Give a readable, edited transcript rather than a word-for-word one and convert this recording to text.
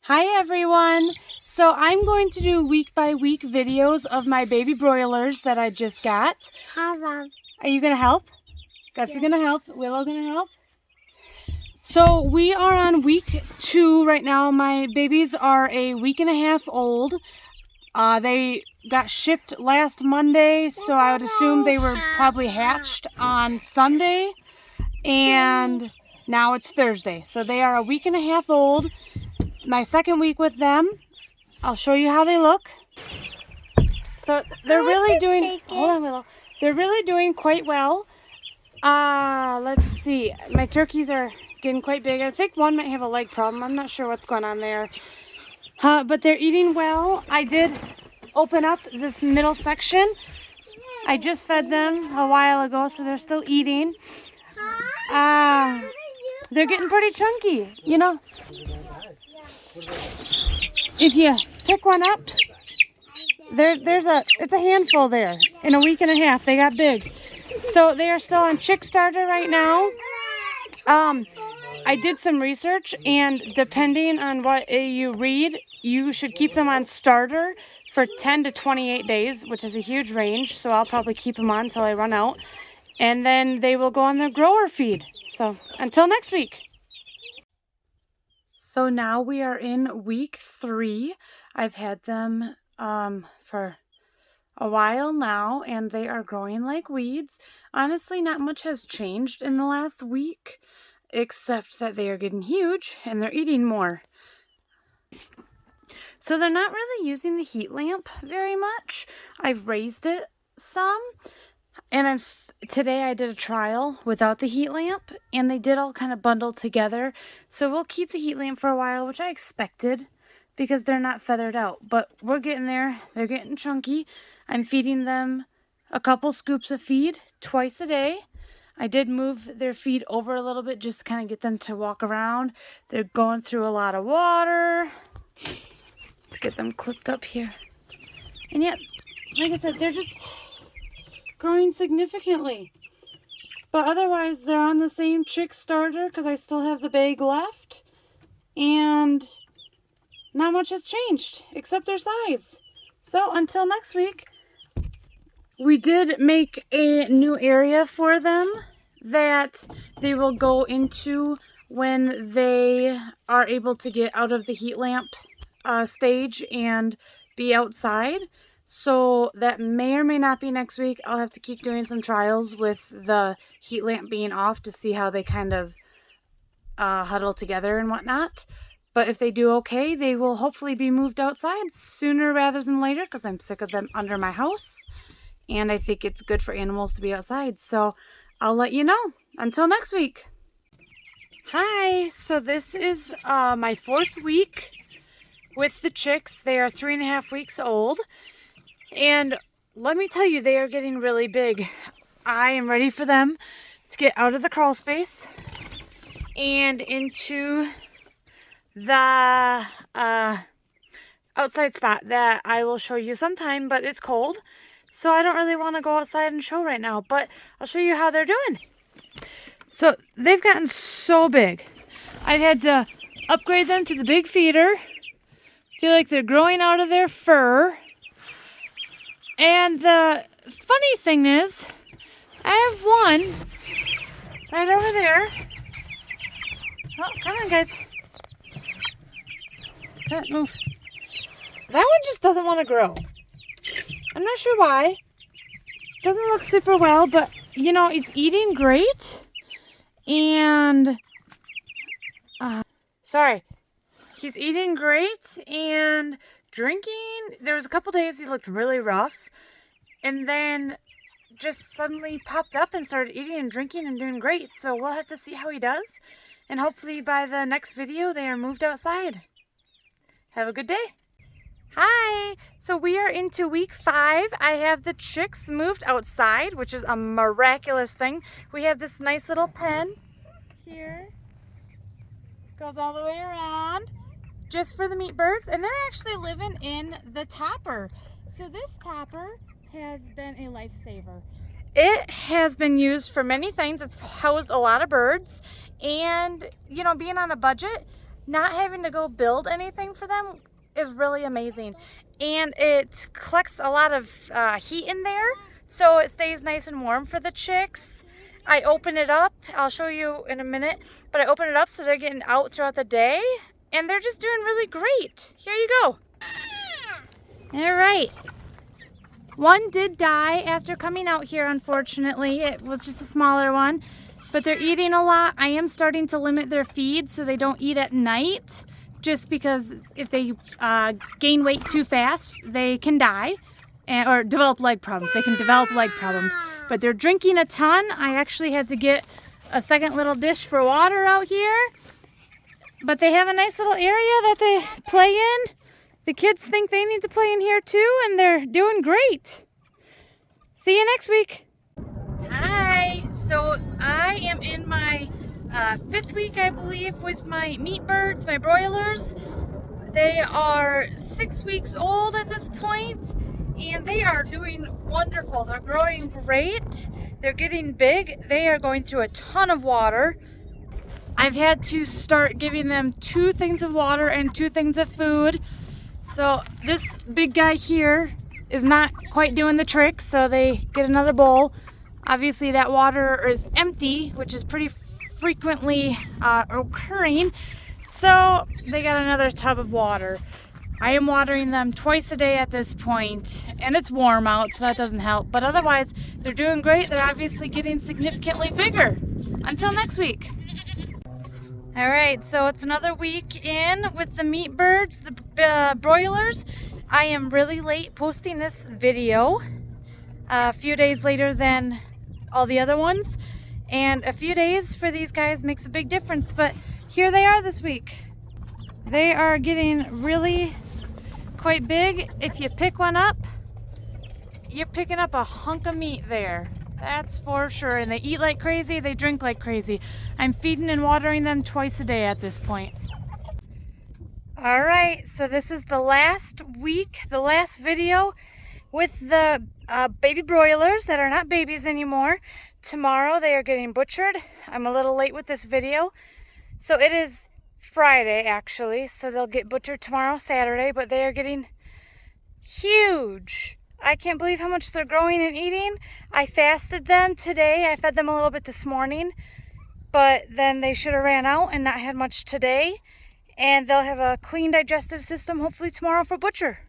Hi everyone! So I'm going to do week by week videos of my baby broilers that I just got. Hello. Are you going to help? Gussie going to help? Willow going to help? So we are on week 2 right now. My babies are a week and a half old. They got shipped last Monday, so I would assume they were probably hatched on Sunday. And now it's Thursday. So they are a week and a half old. My second week with them. I'll show you how they look. So they're really doing, hold on Willow, they're really doing quite well. Let's see, my turkeys are getting quite big. I think one might have a leg problem. I'm not sure what's going on there. But they're eating well. I did open up this middle section. I just fed them a while ago, so they're still eating. They're getting pretty chunky, you know. If you pick one up, it's a handful there. In a week and a half, they got big. So they are still on chick starter right now. I did some research, and depending on what you read, you should keep them on starter for 10 to 28 days, which is a huge range. So I'll probably keep them on until I run out. And then they will go on their grower feed. So until next week. So now we are in week 3. I've had them for a while now, and they are growing like weeds. Honestly, not much has changed in the last week, except that they are getting huge and they're eating more. So they're not really using the heat lamp very much. I've raised it some. And today I did a trial without the heat lamp, and they did all kind of bundle together. So we'll keep the heat lamp for a while, which I expected because they're not feathered out. But we're getting there. They're getting chunky. I'm feeding them a couple scoops of feed twice a day. I did move their feed over a little bit just to kind of get them to walk around. They're going through a lot of water. Let's get them clipped up here. And yet, like I said, they're just growing significantly, but otherwise they're on the same chick starter because I still have the bag left, and not much has changed except their size. So until next week, we did make a new area for them that they will go into when they are able to get out of the heat lamp stage and be outside. So that may or may not be next week. I'll have to keep doing some trials with the heat lamp being off to see how they kind of huddle together and whatnot. But if they do okay, they will hopefully be moved outside sooner rather than later because I'm sick of them under my house. And I think it's good for animals to be outside. So I'll let you know. Until next week. Hi, so this is my 4th week with the chicks. They are 3.5 weeks old. And let me tell you, they are getting really big. I am ready for them to get out of the crawl space and into the outside spot that I will show you sometime, but it's cold. So I don't really want to go outside and show right now, but I'll show you how they're doing. So they've gotten so big. I've had to upgrade them to the big feeder. Feel like they're growing out of their fur. And the funny thing is, I have one right over there. Oh, come on, guys. Can't move. That one just doesn't want to grow. I'm not sure why. Doesn't look super well, but, you know, it's eating great. And, he's eating great and drinking. There was a couple days he looked really rough, and then just suddenly popped up and started eating and drinking and doing great. So we'll have to see how he does, and hopefully by the next video they are moved outside. Have a good day. Hi, so we are into week 5. I have the chicks moved outside, which is a miraculous thing. We have this nice little pen here, goes all the way around, just for the meat birds, and they're actually living in the topper. So this topper has been a lifesaver. It has been used for many things. It's housed a lot of birds, and you know, being on a budget, not having to go build anything for them is really amazing. And it collects a lot of heat in there, so it stays nice and warm for the chicks. I open it up, I'll show you in a minute, but I open it up so they're getting out throughout the day, and they're just doing really great. Here you go. All right. One did die after coming out here, unfortunately. It was just a smaller one, but they're eating a lot. I am starting to limit their feed so they don't eat at night, just because if they gain weight too fast, they can die or develop leg problems. They can develop leg problems, but they're drinking a ton. I actually had to get a second little dish for water out here, but they have a nice little area that they play in. The kids think they need to play in here too, and they're doing great. See you next week. Hi, so I am in my 5th week, I believe, with my meat birds, my broilers. They are 6 weeks old at this point, and they are doing wonderful. They're growing great. They're getting big. They are going through a ton of water. I've had to start giving them 2 things of water and 2 things of food. So this big guy here is not quite doing the trick, so they get another bowl. Obviously that water is empty, which is pretty frequently occurring, so they got another tub of water. I am watering them twice a day at this point, and it's warm out, so that doesn't help, but otherwise they're doing great. They're obviously getting significantly bigger. Until next week. All right, so it's another week in with the meat birds, the broilers. I am really late posting this video, a few days later than all the other ones. And a few days for these guys makes a big difference, but here they are this week. They are getting really quite big. If you pick one up, you're picking up a hunk of meat there. That's for sure. And they eat like crazy, they drink like crazy. I'm feeding and watering them twice a day at this point. All right, so this is the last week, the last video with the baby broilers that are not babies anymore. Tomorrow they are getting butchered. I'm a little late with this video. So it is Friday actually, so they'll get butchered tomorrow, Saturday, but they are getting huge. I can't believe how much they're growing and eating. I fasted them today. I fed them a little bit this morning, but then they should have ran out and not had much today. And they'll have a clean digestive system hopefully tomorrow for butcher.